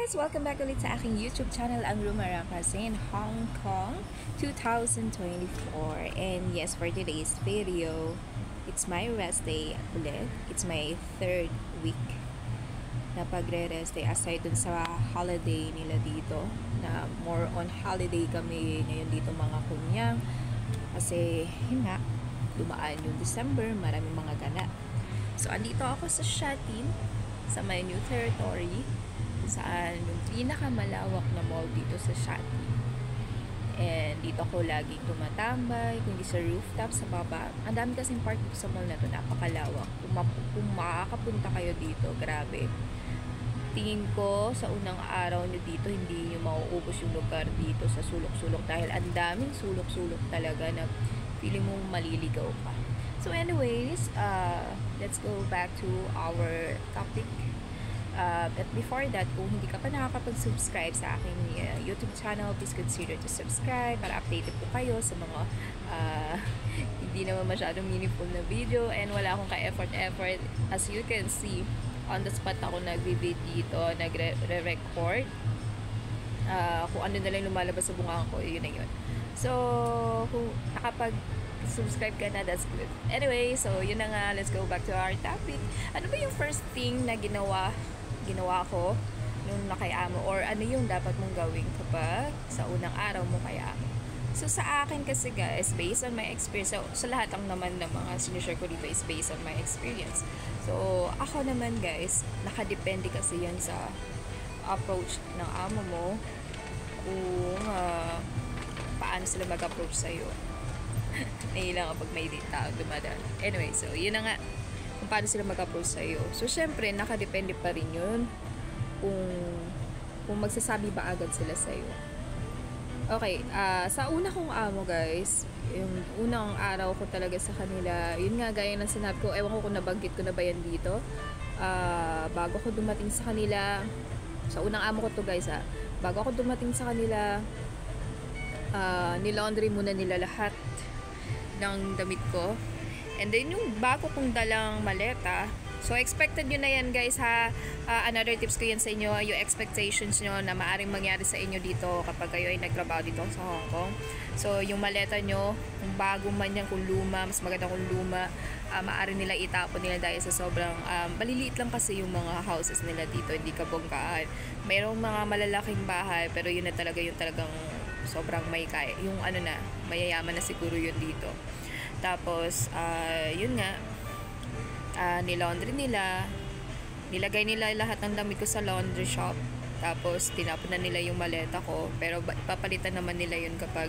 guys! Welcome back ulit sa aking YouTube channel, ang Rumarakas in Hong Kong 2024. And yes, for today's video, it's my rest day ulit. It's my third week na pagre-rest day aside dun sa holiday nila dito. Na more on holiday kami ngayon dito mga kunyang. Kasi, yun nga, dumaan yung December, maraming mga ganap. So, andito ako sa Shatin, sa my new territory, saan yung pinakamalawak na mall dito sa Shatin. And dito ako laging tumatambay, kundi sa rooftop, sa baba. Ang dami kasing park dito sa mall na to, napakalawak. Kung makakapunta kayo dito, grabe. Tingin ko sa unang araw nyo dito, hindi nyo mauubos yung lugar dito sa sulok-sulok dahil ang daming sulok-sulok talaga na feeling mo maliligaw pa. So anyways, let's go back to our topic. But before that, kung hindi ka pa nakakapag-subscribe sa aking YouTube channel, please consider to subscribe para updated po kayo sa mga hindi naman masyadong meaningful na video and wala akong ka-effort. As you can see, on the spot ako nag-video dito, nagre-record. Kung ano na lang lumalabas sa bunga ko, yun na yun. So, kung nakapag-subscribe ka na, that's good. Anyway, so yun na nga, let's go back to our topic. Ano ba yung first thing na ginawa ko nung nakay amo, or ano yung dapat mong gawin kapag sa unang araw mo kay amo? So sa akin kasi guys, based on my experience, so, sa lahat ang naman ng mga sinishare ko dito is based on my experience. So ako naman guys, nakadepende kasi yan sa approach ng amo mo kung paano sila mag-approach sa'yo. Nahilang kapag may tao dumadaan. Anyway, so yun na nga, kung paano sila mag-approach sa'yo. So, syempre, nakadepende pa rin yun kung magsasabi ba agad sila sa'yo. Okay, sa una kong amo, guys, yung unang araw ko talaga sa kanila, yun nga, gaya ng sinabi ko, ewan ko kung nabanggit ko na ba yan dito. Bago ako dumating sa kanila, sa unang amo ko to guys, bago ako dumating sa kanila, nilaundry muna nila lahat ng damit ko. And then, yung bago kong dalang maleta, so expected nyo na yan guys ha. Another tips ko yan sa inyo, yung expectations nyo na maaring mangyari sa inyo dito kapag kayo ay nagtrabaho dito sa Hong Kong. So, yung maleta nyo, kung bago man yan, kung luma, mas maganda kung luma, maaring nila itapon nila dahil sa sobrang, maliliit lang kasi yung mga houses nila dito, hindi kabongkaan. Mayroong mga malalaking bahay, pero yun na talaga yung talagang sobrang may kaya. Yung ano na, mayayaman na siguro yun dito. Tapos, yun nga, nilaundry nila, nilagay nila lahat ng damit ko sa laundry shop. Tapos, tinapon na nila yung maleta ko. Pero, papalitan naman nila yun kapag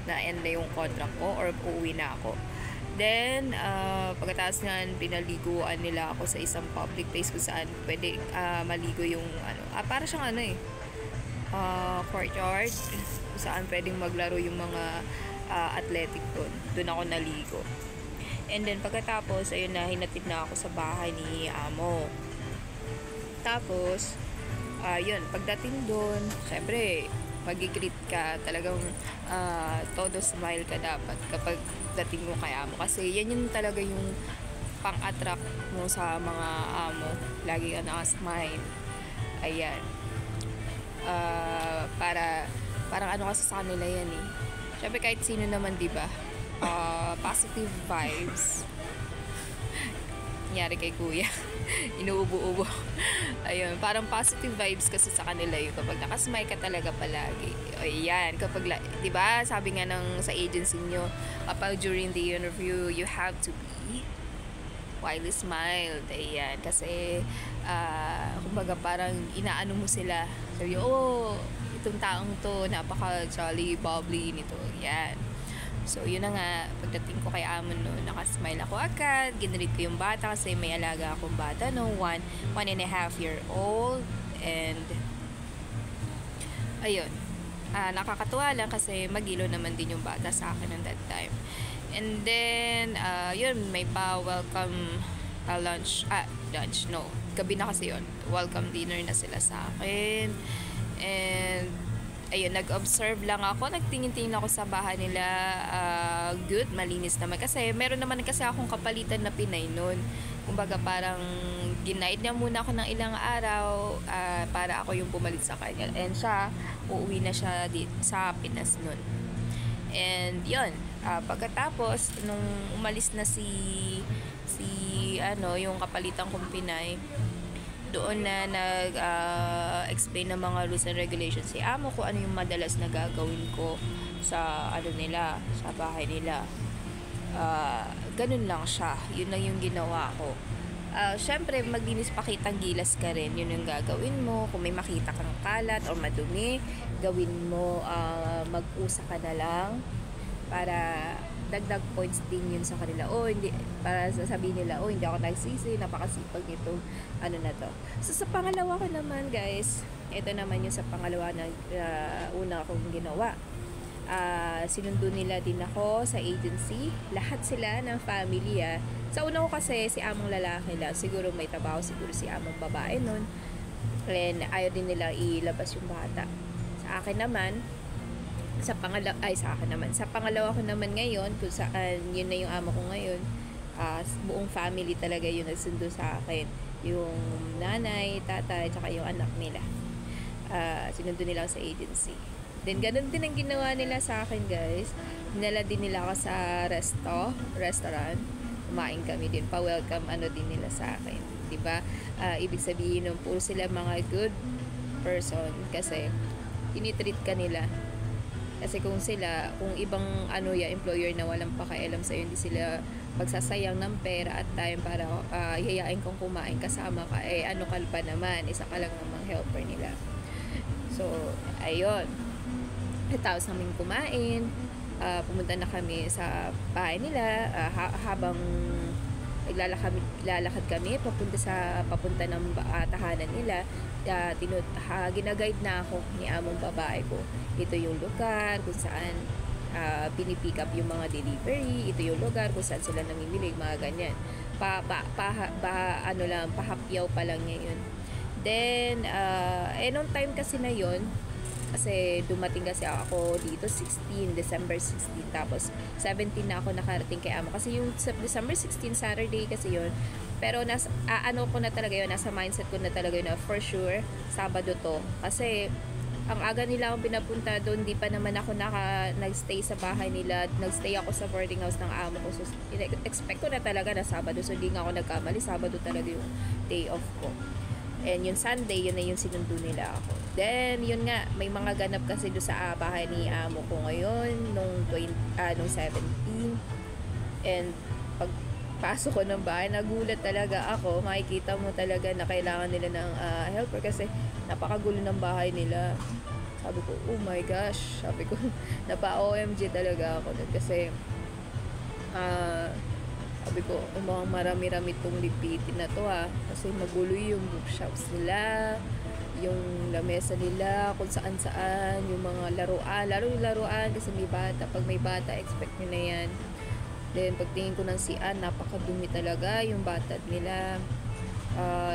na-end na yung contract ko or uuwi na ako. Then, pagkatapos nga, pinaliguan nila ako sa isang public place kung saan pwede maligo yung, para siyang courtyard, kung saan pwedeng maglaro yung mga athletic doon ako naligo. And then pagkatapos ayun na, hinatid na ako sa bahay ni amo. Tapos yun, pagdating doon, syempre mag-greet ka, talagang todo smile ka dapat kapag dating mo kay amo, kasi yan yung talaga yung pang-attract mo sa mga amo, lagi ka naka-smile. Ayan, parang ano kasi sa kanila yan eh. Siyempre kahit sino naman, diba? Positive vibes. Nangyari kay kuya. Inuubo-ubo. Ayun, parang positive vibes kasi sa kanila yun kapag nakasmile ka talaga palagi. Ayan, kapag, diba? Sabi nga sa agency nyo, kapag during the interview, you have to be widely smiled. Ayan, kasi kumbaga parang inaano mo sila. Sabi, itong taong to, napaka-jolly, bubbly nito. Yan. So, yun na nga, pagdating ko kay amo no, nakasmile ako agad. Ginalit ko yung bata kasi may alaga akong bata, no, 1.5-year-old. And, ayun. Nakakatuwa lang kasi magilo naman din yung bata sa akin at that time. And then, yun, may welcome lunch. Gabi na kasi yun. Welcome dinner na sila sa akin. And ayun, nag-observe lang ako, nagtingin-tingin ako sa bahay nila. Good, malinis naman kasi meron naman kasi akong kapalitan na Pinay noon. Kumbaga parang Ginaid niya muna ako ng ilang araw para ako yung pumalit sa kanya. And siya, uuwi na siya sa Pinas nun. And yun, pagkatapos, nung umalis na yung kapalitan kong Pinay, doon na nag-explain ng mga rules and regulations si amo ko ano yung madalas na gagawin ko sa sa bahay nila. Ganun lang siya. Yun lang yung ginawa ko. Syempre, maglinis pakitang gilas ka rin. Yun yung gagawin mo. Kung may makita kang kalat o madumi, gawin mo, mag-usa ka na lang para dagdag points din yun sa kanila. Hindi, para sasabihin nila, hindi ako nagsisi, napakasipag nitong na to. So, sa pangalawa ko naman, guys, ito naman yung sa pangalawa na una akong ginawa. Sinundo nila din ako sa agency. Lahat sila ng family. Sa una ko kasi si among lalaki lang. Siguro may trabaho siguro si among babae nun. And ayaw din nila ilabas yung bata. Sa akin naman, sa pangalawa ko naman ngayon, kung saan yun na yung amo ko ngayon, buong family talaga yung nagsundo sa akin. Yung nanay, tatay, tsaka yung anak nila. Sinundo nila ako sa agency. Then, ganun din ang ginawa nila sa akin, guys. Dinala din nila ako sa restaurant. Kumain kami din. Pa-welcome din nila sa akin. Diba? Ibig sabihin nun, puro sila mga good person kasi tinitreat ka nila. Kasi kung ibang employer na walang pakialam sa'yo, hindi sila magsasayang ng pera at time para yayain kang kumain kasama ka, ka pa naman, isa ka lang namang helper nila. So, ayun. Tapos namin kumain, pumunta na kami sa bahay nila, habang naglalakad kami papunta ng tahanan nila. Ginaguide na ako ni among babae ko. Ito yung lugar kung saan pinipick up yung mga delivery. Ito yung lugar kung saan sila namimili, mga ganyan. Pahapyaw pa lang niya yun. Then, nung time kasi na yun, kasi dumating kasi ako dito December 16, tapos 17 na ako nakarating kay amo kasi yung December 16 Saturday kasi yun, pero ko na talaga yun, nasa mindset ko na talaga yun na for sure Sabado to, kasi ang aga nila akong pinapunta doon, di pa naman ako nagstay sa bahay nila, nagstay ako sa boarding house ng amo ko, so expect ko na talaga na Sabado, so di nga ako nagkamali, Sabado talaga yung day off ko. And yung Sunday, yun na yung sinundo nila ako. Then, yun nga, may mga ganap kasi doon sa bahay ni amo ko ngayon, nung 17. And, pagpasok ko ng bahay, nagulat talaga ako. Makikita mo talaga na kailangan nila ng helper kasi napakagulo ng bahay nila. Sabi ko, oh my gosh. Sabi ko, napa-OMG talaga ako. Kasi, sabi ko, mukhang marami-rami itong lipitin na to kasi magulo yung bookshelves nila, yung lamesa nila, kung saan-saan, yung mga laruan kasi pag may bata, expect nyo na yan. Then, pagtingin ko ng CR, napakadumi talaga yung bata nila,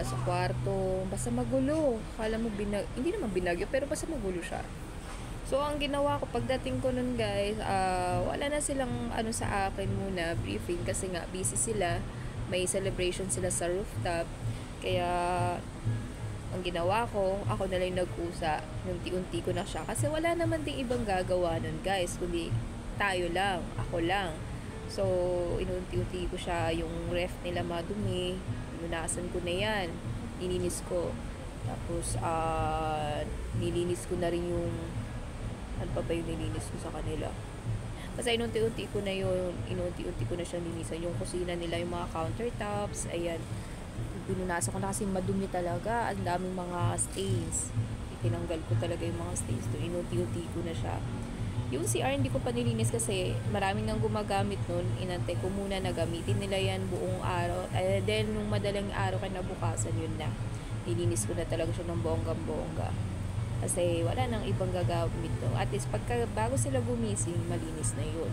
sa kwarto, basta magulo. Kala mo hindi naman binagyo, pero basta magulo siya. So, ang ginawa ko, pagdating ko nun, guys, wala na silang sa akin muna, briefing, kasi nga, busy sila. May celebration sila sa rooftop. Kaya, ang ginawa ko, ako na lang nag-usa. Unti-unti ko na siya. Kasi wala naman ding ibang gagawa nun, guys. Kundi, tayo lang, ako lang. So, inunti-unti ko siya. Yung ref nila madumi. Inunasan ko na yan. Nilinis ko. Tapos, nilinis ko na rin yung ano pa ba yung nilinis ko sa kanila. Basta inunti-unti ko na siyang linisan. Yung kusina nila, yung mga countertops, ayan. Pinunasan ko na kasi madumi talaga. Ang daming mga stains. Itinanggal ko talaga yung mga stains doon. Inunti-unti ko na siya. Yung CR hindi ko pa nilinis kasi maraming nang gumagamit nun. Inantay ko muna na gamitin nila yan buong araw. Then, nung madalang araw kinabukasan, yun na. Nilinis ko na talaga siya ng bonggang-bongga. Kasi wala nang ibang gagamit to. At least bago sila gumising, malinis na yun.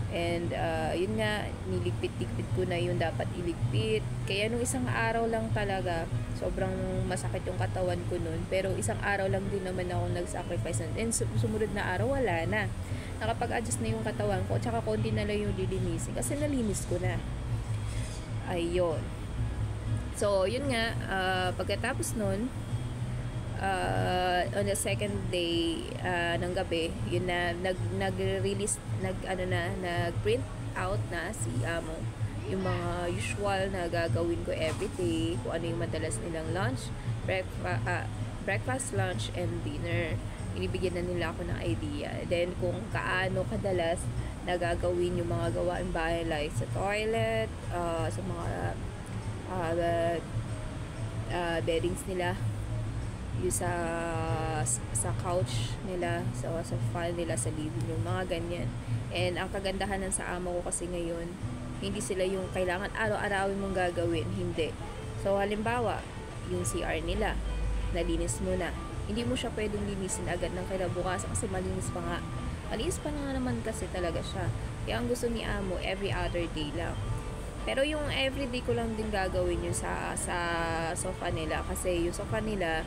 And yun nga, niligpit-ligpit ko na yun dapat iligpit. Kaya nung isang araw lang talaga, sobrang masakit yung katawan ko nun. Pero isang araw lang din naman ako nag-sacrifice. And sumunod na araw, wala na. Nakapag-adjust na yung katawan ko. Tsaka konti na lang yung lilinisin. Kasi nalinis ko na. Ayun. So, yun nga, pagkatapos nun, on the second day ng gabi, yun na, nag-release, nag-print out na si Amo yung mga usual na gagawin ko everyday, kung ano yung madalas nilang lunch, breakfast, lunch, and dinner. Inibigyan na nila ako ng idea. Then, kung kaano kadalas nagagawin yung mga gawain bahay, like sa toilet, sa mga beddings nila, yung sa couch nila, sa sofa nila, sa living room, mga ganyan. And ang kagandahan ng sa amo ko kasi ngayon, hindi sila yung kailangan araw-arawin mong gagawin, hindi. So halimbawa, yung CR nila, nalinis mo na, hindi mo siya pwedeng linisin agad ng kinabukasan kasi malinis pa nga. Malinis pa nga naman kasi talaga siya. Kaya ang gusto ni amo, every other day lang. Pero yung everyday ko lang din gagawin yun sa sofa nila, kasi yung sofa nila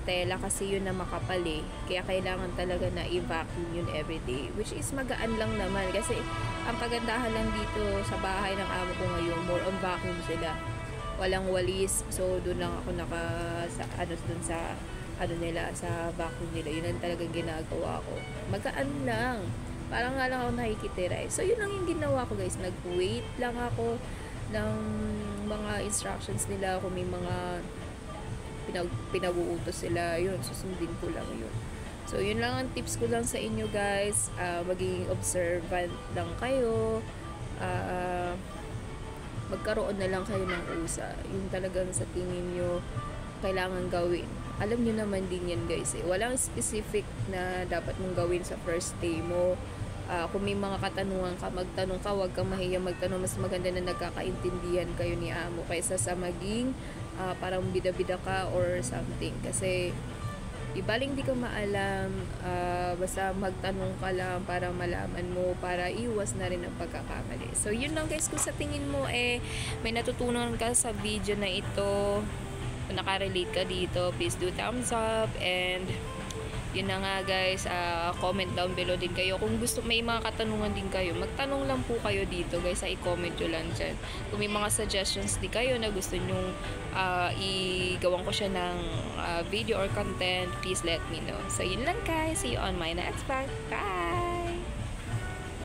tela kasi yun na makapal eh. Kaya kailangan talaga na i-vacuum yun everyday. Which is magaan lang naman. Kasi ang kagandahan lang dito sa bahay ng amo ko ngayon, more on vacuum sila. Walang walis. So, doon lang ako sa vacuum nila. Yun ang talagang ginagawa ko. Magaan lang. Parang nga lang ako nakikitira eh. So, yun lang yung ginawa ko guys. Nag-wait lang ako ng mga instructions nila. Kung may mga pinag-uutos sila, yun, susundin ko lang yun. So, yun lang ang tips ko lang sa inyo guys. Maging observant lang kayo. Magkaroon na lang kayo ng usa. Yung talagang sa tingin nyo kailangan gawin. Alam nyo naman din yan guys eh. Walang specific na dapat mong gawin sa first day mo. Kung may mga katanungan ka, magtanong ka, huwag kang mahiya magtanong. Mas maganda na nagkakaintindihan kayo ni amo kaysa sa maging parang bida-bida ka or something. Kasi ibaling di ka maalam, basta magtanong ka lang para malaman mo, para iwas na rin ang pagkakamali. So yun lang guys, kung sa tingin mo may natutunan ka sa video na ito, kung nakarelate ka dito, please do thumbs up. And yun na nga guys, comment down below din kayo. Kung gusto, may mga katanungan din kayo, magtanong lang po kayo dito guys, i-comment nyo lang dyan. Kung may mga suggestions din kayo na gusto nyong igawan ko siya ng video or content, please let me know. So yun lang guys, see you on my next vlog. Bye!